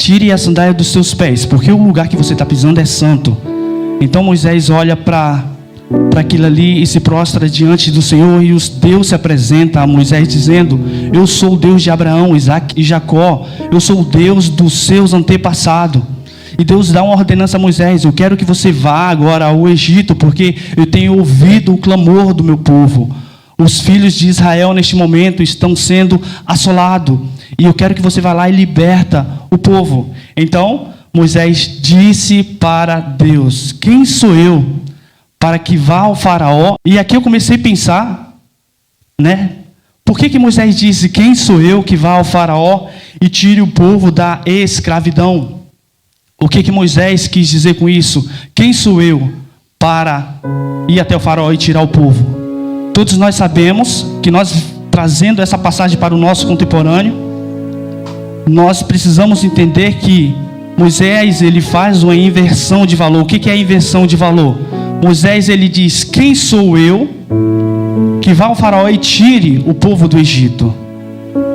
tire a sandália dos seus pés, porque o lugar que você está pisando é santo. Então Moisés olha para aquilo ali e se prostra diante do Senhor, e Deus se apresenta a Moisés dizendo: eu sou o Deus de Abraão, Isaac e Jacó, eu sou o Deus dos seus antepassados. E Deus dá uma ordenança a Moisés: eu quero que você vá agora ao Egito, porque eu tenho ouvido o clamor do meu povo. Os filhos de Israel neste momento estão sendo assolados, e eu quero que você vá lá e liberta o povo. Então Moisés disse para Deus: quem sou eu para que vá ao faraó? E aqui eu comecei a pensar, né? Por que Moisés disse: quem sou eu que vá ao faraó e tire o povo da escravidão? O que Moisés quis dizer com isso? Quem sou eu para ir até o faraó e tirar o povo? Todos nós sabemos que nós, trazendo essa passagem para o nosso contemporâneo, nós precisamos entender que Moisés, ele faz uma inversão de valor. O que é a inversão de valor? Moisés, ele diz: quem sou eu que vá ao faraó e tire o povo do Egito?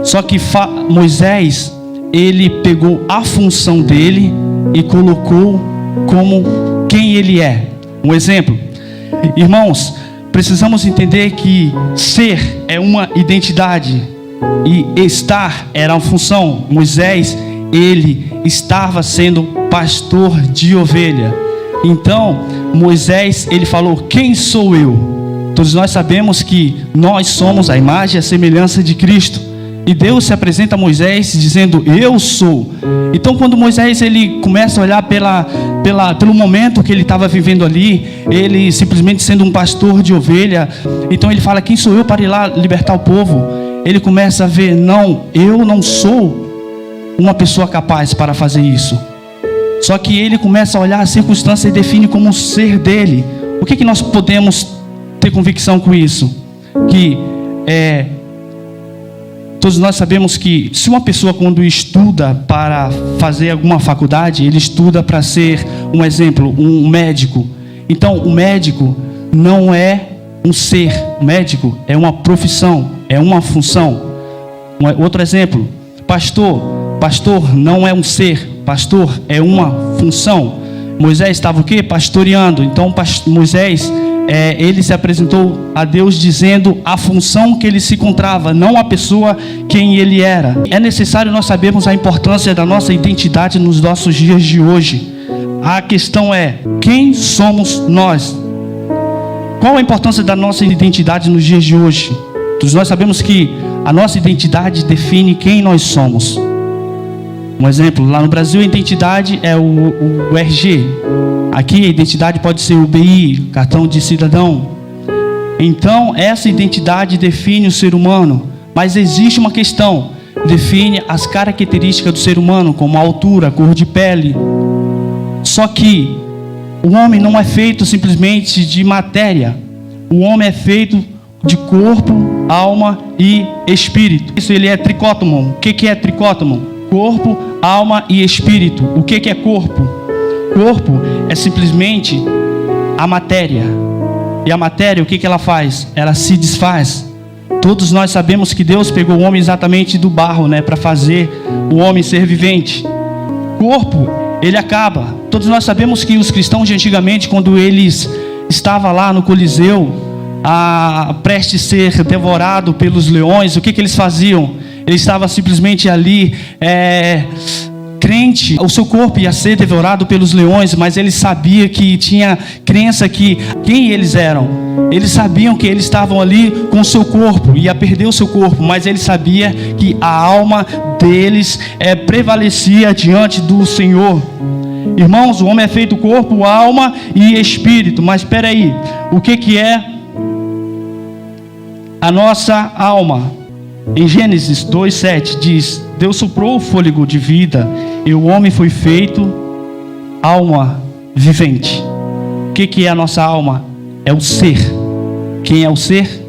Só que Moisés, ele pegou a função dele e colocou como quem ele é. Um exemplo, irmãos, precisamos entender que ser é uma identidade e estar era uma função. Moisés, ele estava sendo pastor de ovelha. Então Moisés, ele falou: quem sou eu? Todos nós sabemos que nós somos a imagem e a semelhança de Cristo. E Deus se apresenta a Moisés dizendo: eu sou. Então quando Moisés, ele começa a olhar pelo momento que ele estava vivendo ali, ele simplesmente sendo um pastor de ovelha, então ele fala: quem sou eu para ir lá libertar o povo? Ele começa a ver: não, eu não sou uma pessoa capaz para fazer isso. Só que ele começa a olhar a circunstância e define como um ser dele. O que nós podemos ter convicção com isso? Que todos nós sabemos que se uma pessoa, quando estuda para fazer alguma faculdade, ele estuda para ser, um exemplo, um médico. Então o médico não é um ser, o médico é uma profissão, é uma função. Outro exemplo, pastor não é um ser, pastor é uma função. Moisés estava o quê? Pastoreando. Então Moisés, ele se apresentou a Deus dizendo a função que ele se encontrava, não a pessoa quem ele era. É necessário nós sabermos a importância da nossa identidade nos nossos dias de hoje. A questão é: quem somos nós? Qual a importância da nossa identidade nos dias de hoje? Todos nós sabemos que a nossa identidade define quem nós somos. Um exemplo, lá no Brasil a identidade é o RG. Aqui a identidade pode ser o BI, cartão de cidadão. Então essa identidade define o ser humano. Mas existe uma questão: define as características do ser humano, como a altura, cor de pele. Só que o homem não é feito simplesmente de matéria. O homem é feito de corpo, alma e espírito. Isso, ele é tricótomo. O que é tricótomo? Corpo, alma e espírito. O que é corpo? Corpo é simplesmente a matéria. E a matéria, o que ela faz? Ela se desfaz. Todos nós sabemos que Deus pegou o homem exatamente do barro, para fazer o homem ser vivente. Corpo, ele acaba. Todos nós sabemos que os cristãos de antigamente, quando eles estavam lá no Coliseu, prestes a ser devorado pelos leões, o que eles faziam? Eles estavam simplesmente ali, crente, o seu corpo ia ser devorado pelos leões, mas ele sabia que tinha crença que quem eles eram. Eles sabiam que eles estavam ali com o seu corpo, ia perder o seu corpo, mas ele sabia que a alma deles prevalecia diante do Senhor. Irmãos, o homem é feito corpo, alma e espírito. Mas espera aí, o que é a nossa alma? Em Gênesis 2:7 diz: Deus soprou o fôlego de vida e o homem foi feito alma vivente. O que é a nossa alma? É o ser. Quem é o ser?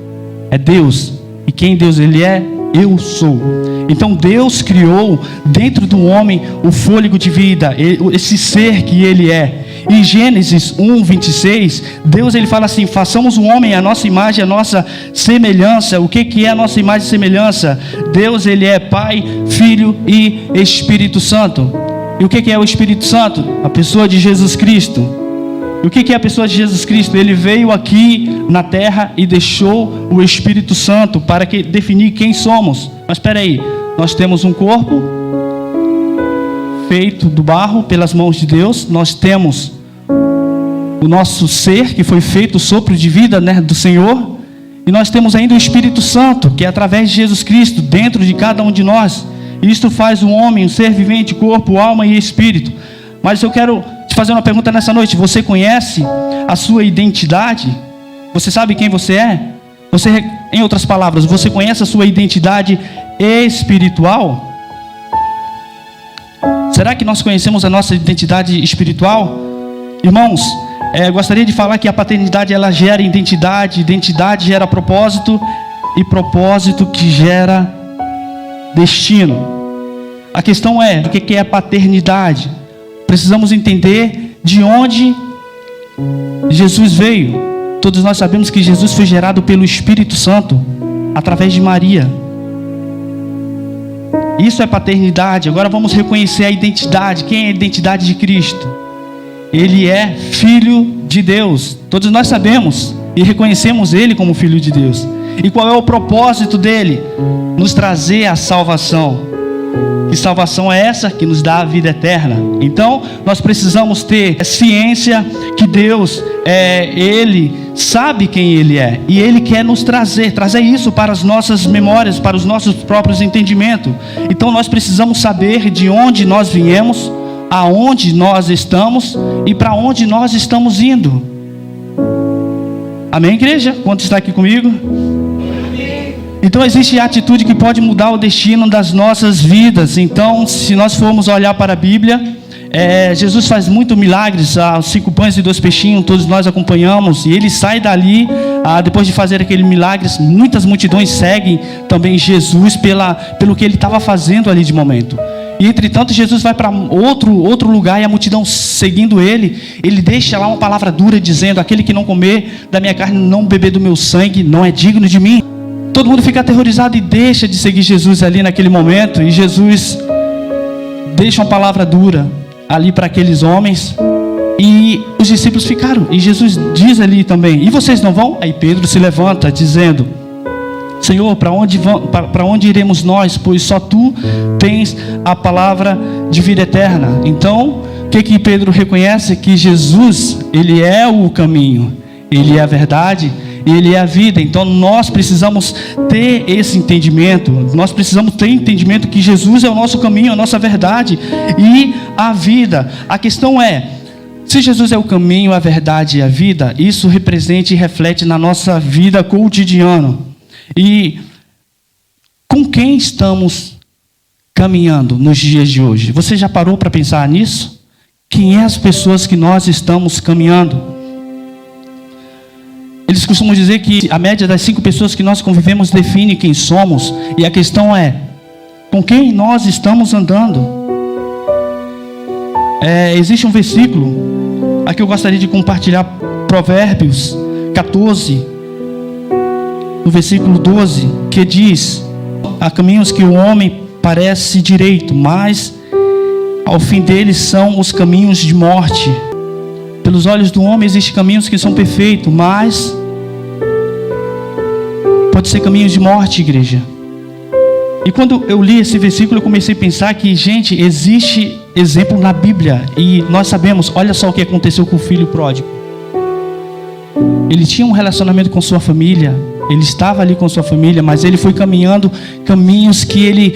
É Deus. E quem Deus ele é? Eu sou. Então Deus criou dentro do homem o fôlego de vida, esse ser que ele é. Em Gênesis 1:26, Deus ele fala assim: façamos o homem a nossa imagem, a nossa semelhança. O que é a nossa imagem e semelhança? Deus ele é Pai, Filho e Espírito Santo. E o que é o Espírito Santo? A pessoa de Jesus Cristo. E o que é a pessoa de Jesus Cristo? Ele veio aqui na terra e deixou o Espírito Santo para definir quem somos. Mas espera aí, nós temos um corpo feito do barro pelas mãos de Deus. Nós temos o nosso ser que foi feito o sopro de vida, né, do Senhor. E nós temos ainda o Espírito Santo, que é através de Jesus Cristo, dentro de cada um de nós. Isto faz o homem, um ser vivente, corpo, alma e espírito. Mas eu quero te fazer uma pergunta nessa noite. Você conhece a sua identidade? Você sabe quem você é? Você, em outras palavras, você conhece a sua identidade espiritual? Será que nós conhecemos a nossa identidade espiritual? Irmãos, gostaria de falar que a paternidade ela gera identidade, identidade gera propósito e propósito que gera destino. A questão é, o que é a paternidade? Precisamos entender de onde Jesus veio. Todos nós sabemos que Jesus foi gerado pelo Espírito Santo, através de Maria. Isso é paternidade. Agora vamos reconhecer a identidade. Quem é a identidade de Cristo? Ele é Filho de Deus. Todos nós sabemos e reconhecemos Ele como Filho de Deus. E qual é o propósito dele? Nos trazer a salvação. Que salvação é essa? Que nos dá a vida eterna. Então, nós precisamos ter ciência que Deus, Ele sabe quem Ele é. E Ele quer nos trazer isso para as nossas memórias, para os nossos próprios entendimentos. Então, nós precisamos saber de onde nós viemos, aonde nós estamos e para onde nós estamos indo. Amém, igreja? Quanto está aqui comigo? Então existe a atitude que pode mudar o destino das nossas vidas. Então, se nós formos olhar para a Bíblia, Jesus faz muitos milagres, 5 pães e 2 peixinhos, todos nós acompanhamos, e ele sai dali, depois de fazer aqueles milagres, muitas multidões seguem também Jesus pelo que ele estava fazendo ali de momento. E entretanto Jesus vai para outro lugar e a multidão seguindo ele deixa lá uma palavra dura dizendo: aquele que não comer da minha carne, não beber do meu sangue, não é digno de mim. Todo mundo fica aterrorizado e deixa de seguir Jesus ali naquele momento. E Jesus deixa uma palavra dura ali para aqueles homens. E os discípulos ficaram. E Jesus diz ali também: e vocês não vão? Aí Pedro se levanta dizendo: Senhor, para onde iremos nós? Pois só Tu tens a palavra de vida eterna. Então, o que Pedro reconhece? Que Jesus, Ele é o caminho, Ele é a verdade, Ele é a vida. Então nós precisamos ter esse entendimento. Nós precisamos ter entendimento que Jesus é o nosso caminho, a nossa verdade e a vida. A questão é, se Jesus é o caminho, a verdade e a vida, isso representa e reflete na nossa vida cotidiana. E com quem estamos caminhando nos dias de hoje? Você já parou para pensar nisso? Quem é as pessoas que nós estamos caminhando? Eles costumam dizer que a média das 5 pessoas que nós convivemos define quem somos. E a questão é, com quem nós estamos andando? Existe um versículo, aqui eu gostaria de compartilhar, Provérbios 14, no versículo 12, que diz: há caminhos que o homem parece direito, mas ao fim deles são os caminhos de morte. Pelos olhos do homem existem caminhos que são perfeitos, mas pode ser caminhos de morte, igreja. E quando eu li esse versículo, eu comecei a pensar que, gente, existe exemplo na Bíblia. E nós sabemos, olha só o que aconteceu com o filho pródigo. Ele tinha um relacionamento com sua família, ele estava ali com sua família, mas ele foi caminhando caminhos que ele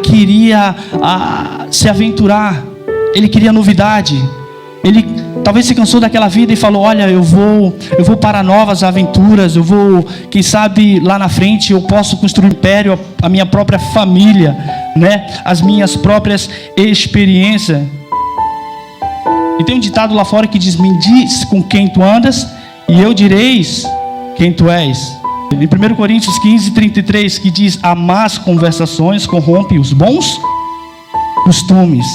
queria se aventurar. Ele queria novidade. Ele talvez se cansou daquela vida e falou: olha, eu vou para novas aventuras, eu vou, quem sabe lá na frente eu posso construir um império, a minha própria família, né? As minhas próprias experiências. E tem um ditado lá fora que diz: me diz com quem tu andas e eu direis quem tu és. Em 1 Coríntios 15, 33, que diz: as más conversações corrompem os bons costumes.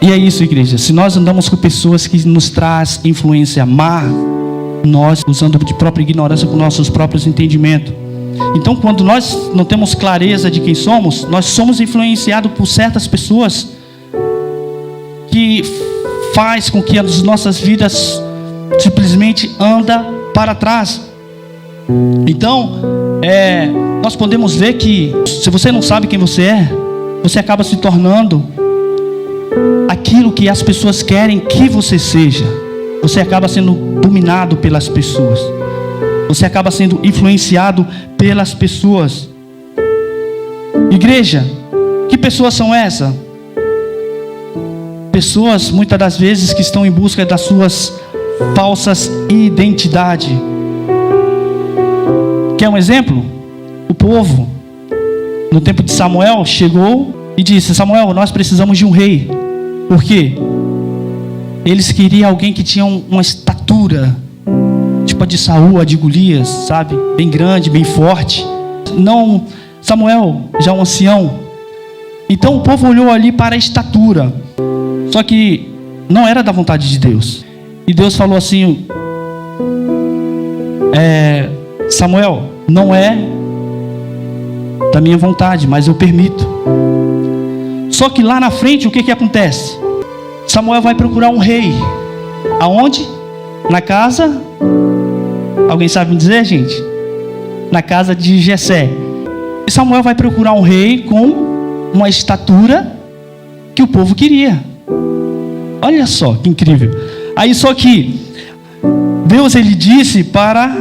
E é isso, igreja. Se nós andamos com pessoas que nos traz influência má, nós usando de própria ignorância com nossos próprios entendimentos, Então, quando nós não temos clareza de quem somos, nós somos influenciados por certas pessoas que faz com que as nossas vidas simplesmente andam para trás. Então, nós podemos ver que se você não sabe quem você é, você acaba se tornando aquilo que as pessoas querem que você seja. Você acaba sendo dominado pelas pessoas. Você acaba sendo influenciado pelas pessoas. Igreja, que pessoas são essas? Pessoas, muitas das vezes, que estão em busca das suas falsas identidades. Quer um exemplo? O povo, no tempo de Samuel, chegou e disse: Samuel, nós precisamos de um rei. Por quê? Eles queriam alguém que tinha uma estatura, tipo a de Saul, a de Golias, sabe? Bem grande, bem forte. Não, Samuel, já um ancião. Então o povo olhou ali para a estatura. Só que não era da vontade de Deus. E Deus falou assim: Samuel, não é da minha vontade, mas eu permito. Só que lá na frente, o que acontece? Samuel vai procurar um rei. Aonde? Na casa. Alguém sabe me dizer, gente? Na casa de Jessé. E Samuel vai procurar um rei com uma estatura que o povo queria. Olha só que incrível. Aí só que Deus, ele disse para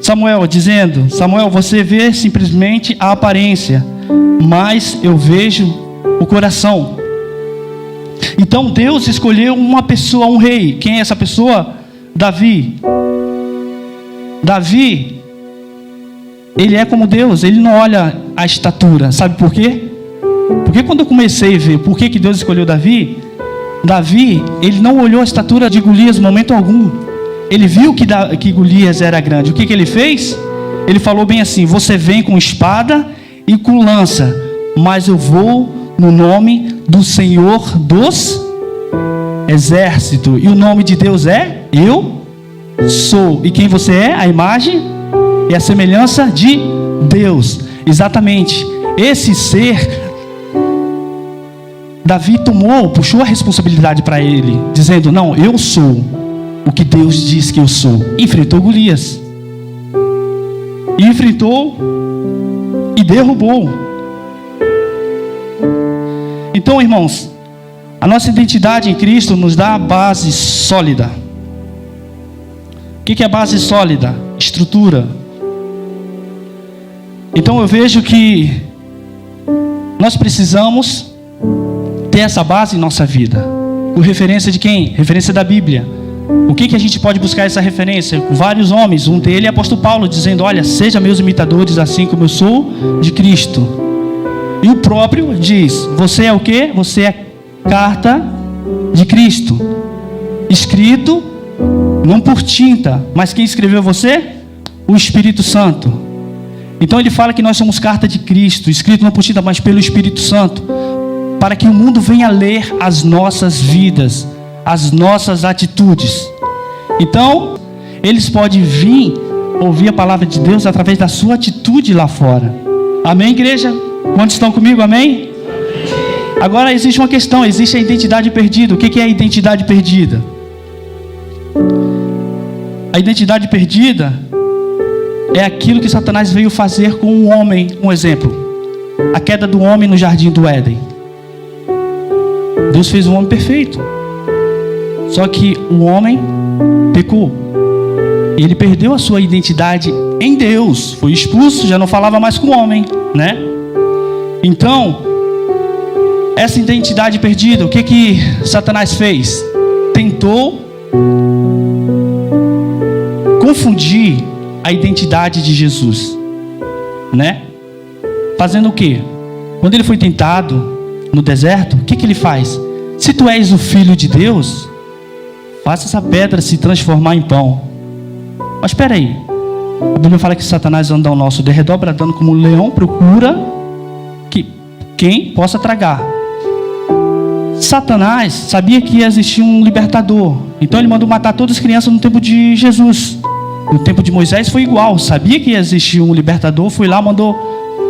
Samuel, dizendo: Samuel, você vê simplesmente a aparência, mas eu vejo o coração. Então Deus escolheu uma pessoa, um rei. Quem é essa pessoa? Davi. Davi, ele é como Deus, ele não olha a estatura. Sabe por quê? Porque quando eu comecei a ver por que Deus escolheu Davi, ele não olhou a estatura de Golias em momento algum. Ele viu que Golias era grande. O que ele fez? Ele falou bem assim: você vem com espada e com lança, mas eu vou no nome do Senhor dos Exércitos. E o nome de Deus é Eu Sou. E quem você é? A imagem e a semelhança de Deus. Exatamente. Esse ser, Davi puxou a responsabilidade para ele, dizendo: não, eu sou o que Deus diz que eu sou. Enfrentou Golias. E enfrentou e derrubou. Então, irmãos, a nossa identidade em Cristo nos dá a base sólida. O que é base sólida? Estrutura. Então eu vejo que nós precisamos ter essa base em nossa vida. Por referência de quem? Referência da Bíblia. O que a gente pode buscar essa referência? Com vários homens. Um deles é o apóstolo Paulo, dizendo: olha, sejam meus imitadores assim como eu sou de Cristo. E o próprio diz: você é o quê? Você é carta de Cristo, escrito não por tinta, mas quem escreveu você? O Espírito Santo. Então ele fala que nós somos carta de Cristo, escrito não por tinta, mas pelo Espírito Santo, para que o mundo venha ler as nossas vidas, as nossas atitudes. Então eles podem vir ouvir a palavra de Deus através da sua atitude lá fora. Amém, igreja? Quantos estão comigo? Amém? Agora existe uma questão, existe a identidade perdida. O que é a identidade perdida? A identidade perdida é aquilo que Satanás veio fazer com o homem. Um exemplo: a queda do homem no jardim do Éden. Deus fez um homem perfeito, só que o homem pecou. Ele perdeu a sua identidade em Deus, foi expulso, já não falava mais com o homem, né? Então, essa identidade perdida, o que Satanás fez? Tentou confundir a identidade de Jesus, né? Fazendo o quê? Quando ele foi tentado no deserto, o que ele faz? Se tu és o Filho de Deus, faça essa pedra se transformar em pão. Mas espera aí, a Bíblia fala que Satanás anda ao nosso derredor, bradando como um leão, procura quem possa tragar. Satanás sabia que ia existir um libertador, então ele mandou matar todas as crianças no tempo de Jesus. No tempo de Moisés foi igual, sabia que existia um libertador, foi lá, mandou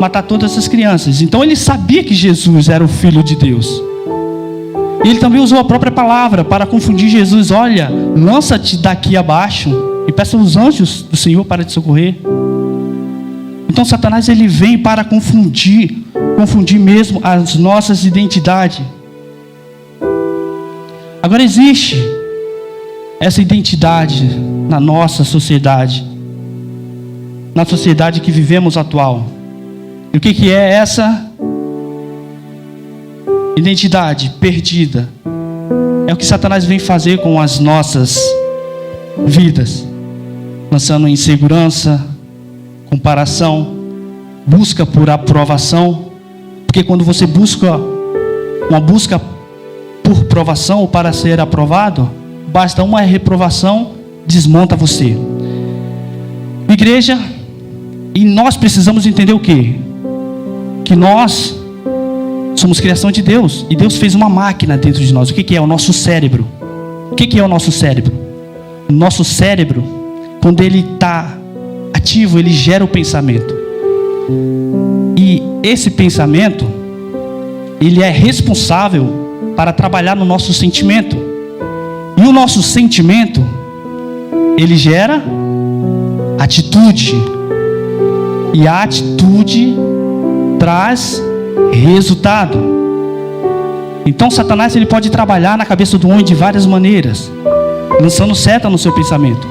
matar todas essas crianças. Então ele sabia que Jesus era o Filho de Deus. E ele também usou a própria palavra para confundir Jesus. Olha, lança-te daqui abaixo e peça aos anjos do Senhor para te socorrer. Então Satanás ele vem para confundir mesmo as nossas identidades. Agora existe essa identidade na nossa sociedade, na sociedade que vivemos atual. E o que é essa identidade perdida? É o que Satanás vem fazer com as nossas vidas, lançando insegurança, comparação, busca por aprovação. Porque quando você busca uma busca por provação ou para ser aprovado, basta uma reprovação, desmonta você. Igreja, e nós precisamos entender o quê? Que nós somos criação de Deus, e Deus fez uma máquina dentro de nós. O que é? O nosso cérebro. O que é o nosso cérebro? O nosso cérebro, quando ele está ativo, ele gera o pensamento. E esse pensamento, ele é responsável para trabalhar no nosso sentimento. E o nosso sentimento, ele gera atitude. E a atitude traz resultado. Então Satanás ele pode trabalhar na cabeça do homem de várias maneiras, lançando seta no seu pensamento.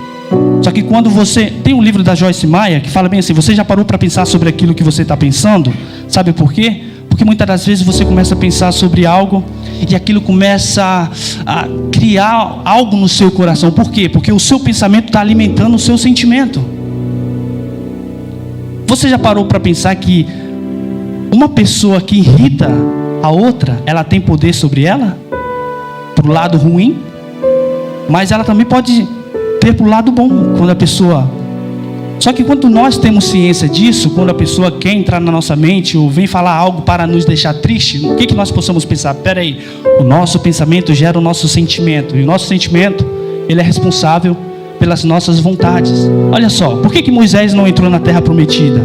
Só que quando você tem um livro da Joyce Meyer que fala bem assim: você já parou para pensar sobre aquilo que você está pensando? Sabe por quê? Porque muitas das vezes você começa a pensar sobre algo e aquilo começa a criar algo no seu coração. Por quê? Porque o seu pensamento está alimentando o seu sentimento. Você já parou para pensar que uma pessoa que irrita a outra, ela tem poder sobre ela? Pro lado ruim? Mas ela também pode ter pro lado bom, quando a pessoa... Só que quando nós temos ciência disso, quando a pessoa quer entrar na nossa mente ou vem falar algo para nos deixar triste, o que nós possamos pensar? Peraí, o nosso pensamento gera o nosso sentimento, e o nosso sentimento, ele é responsável pelas nossas vontades. Olha só, por que Moisés não entrou na terra prometida?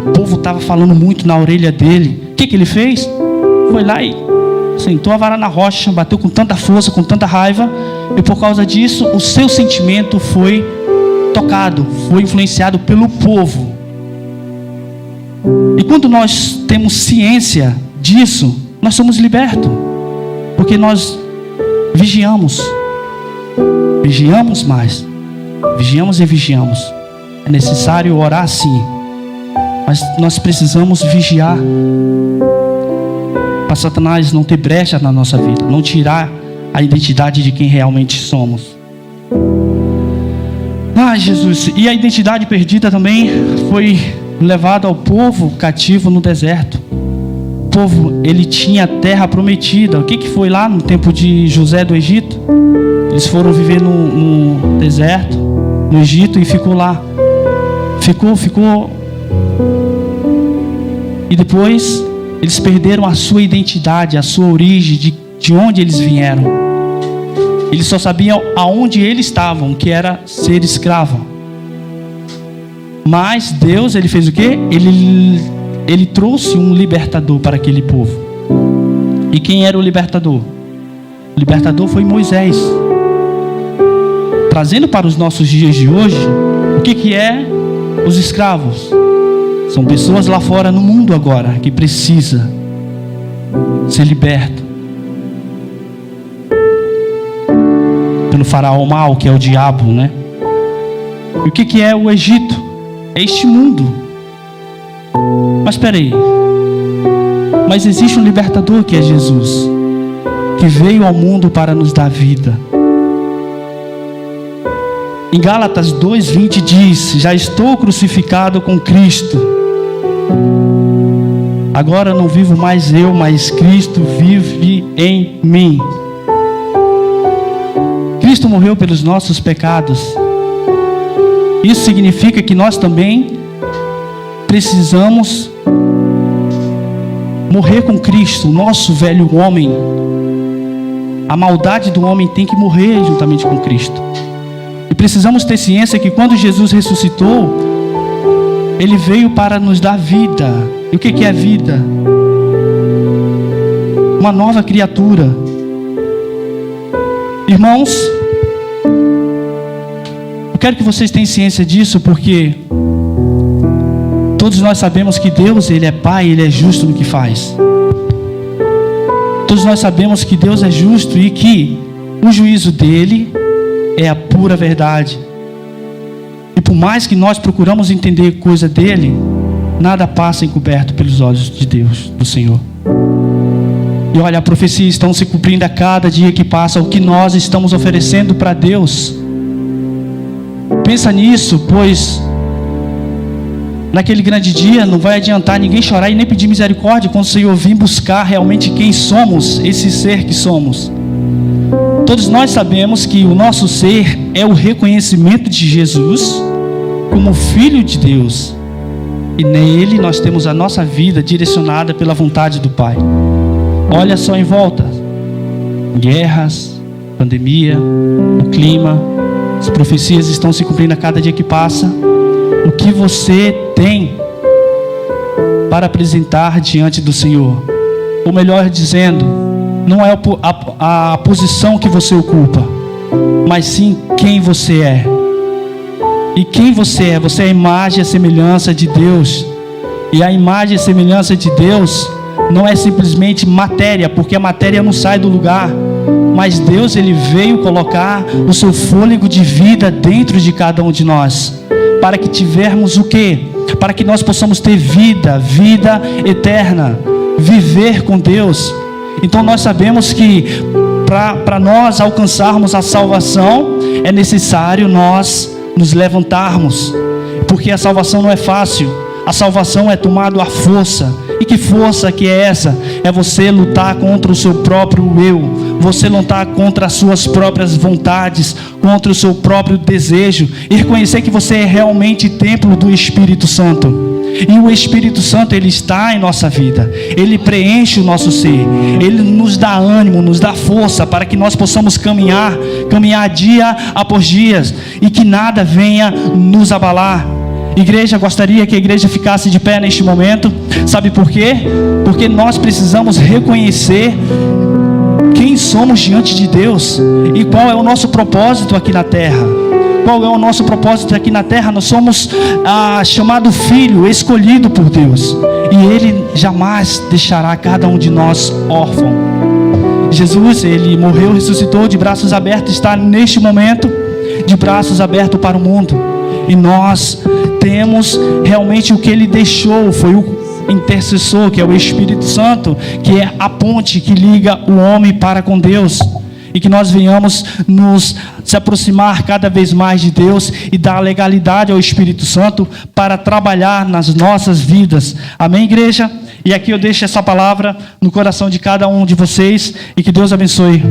O povo estava falando muito na orelha dele. O que ele fez? Foi lá e sentou a vara na rocha, bateu com tanta força, com tanta raiva, e por causa disso, o seu sentimento foi tocado, foi influenciado pelo povo. E quando nós temos ciência disso, nós somos libertos, porque nós vigiamos mais, vigiamos e vigiamos. É necessário orar sim, mas nós precisamos vigiar para Satanás não ter brecha na nossa vida, não tirar a identidade de quem realmente somos. Jesus, e a identidade perdida também foi levada ao povo cativo no deserto. O povo, ele tinha a terra prometida. O que foi lá no tempo de José do Egito? Eles foram viver no deserto, no Egito, e ficou lá. Ficou. E depois eles perderam a sua identidade, a sua origem, de onde eles vieram. Eles só sabiam aonde eles estavam, que era ser escravo. Mas Deus, ele fez o quê? Ele trouxe um libertador para aquele povo. E quem era o libertador? O libertador foi Moisés. Trazendo para os nossos dias de hoje, o que é os escravos? São pessoas lá fora no mundo agora que precisa ser liberto pelo faraó mau, que é o diabo, né? E o que é o Egito? É este mundo. Mas espera aí. Mas existe um libertador que é Jesus, que veio ao mundo para nos dar vida. Em Gálatas 2:20 diz: já estou crucificado com Cristo. Agora não vivo mais eu, mas Cristo vive em mim. Cristo morreu pelos nossos pecados. Isso significa que nós também precisamos morrer com Cristo, o nosso velho homem. A maldade do homem tem que morrer juntamente com Cristo. E precisamos ter ciência que quando Jesus ressuscitou, Ele veio para nos dar vida. E o que é vida? Uma nova criatura. Irmãos, eu quero que vocês tenham ciência disso, porque todos nós sabemos que Deus, Ele é Pai, Ele é justo no que faz. Todos nós sabemos que Deus é justo e que o juízo dEle é a pura verdade. E por mais que nós procuramos entender coisa dEle, nada passa encoberto pelos olhos de Deus, do Senhor. E olha, a profecia estão se cumprindo a cada dia que passa. O que nós estamos oferecendo para Deus, pensa nisso, pois naquele grande dia não vai adiantar ninguém chorar e nem pedir misericórdia quando o Senhor vir buscar realmente quem somos, esse ser que somos. Todos nós sabemos que o nosso ser é o reconhecimento de Jesus como Filho de Deus, e nele nós temos a nossa vida direcionada pela vontade do Pai. Olha só em volta: guerras, pandemia, o clima, as profecias estão se cumprindo a cada dia que passa. O que você tem para apresentar diante do Senhor? Ou melhor dizendo, não é a posição que você ocupa, mas sim quem você é. E quem você é? Você é a imagem e a semelhança de Deus. E a imagem e a semelhança de Deus não é simplesmente matéria, porque a matéria não sai do lugar, mas Deus, Ele veio colocar o seu fôlego de vida dentro de cada um de nós, para que tivermos o quê? Para que nós possamos ter vida eterna, viver com Deus. Então nós sabemos que para nós alcançarmos a salvação, é necessário nós nos levantarmos, porque a salvação não é fácil. A salvação é tomada à força. E que força que é essa? É você lutar contra o seu próprio eu, você lutar contra as suas próprias vontades, contra o seu próprio desejo, e reconhecer que você é realmente templo do Espírito Santo. E o Espírito Santo, Ele está em nossa vida, Ele preenche o nosso ser, Ele nos dá ânimo, nos dá força para que nós possamos caminhar dia após dia, e que nada venha nos abalar. Igreja, gostaria que a igreja ficasse de pé neste momento. Sabe por quê? Porque nós precisamos reconhecer quem somos diante de Deus e qual é o nosso propósito aqui na terra. Qual é o nosso propósito aqui na terra? Nós somos chamado filho, escolhido por Deus, e Ele jamais deixará cada um de nós órfão. Jesus, Ele morreu, ressuscitou, de braços abertos, está neste momento de braços abertos para o mundo. E nós temos realmente o que Ele deixou, foi o intercessor, que é o Espírito Santo, que é a ponte que liga o homem para com Deus. E que nós venhamos se aproximar cada vez mais de Deus e dar legalidade ao Espírito Santo para trabalhar nas nossas vidas. Amém, igreja? E aqui eu deixo essa palavra no coração de cada um de vocês, e que Deus abençoe.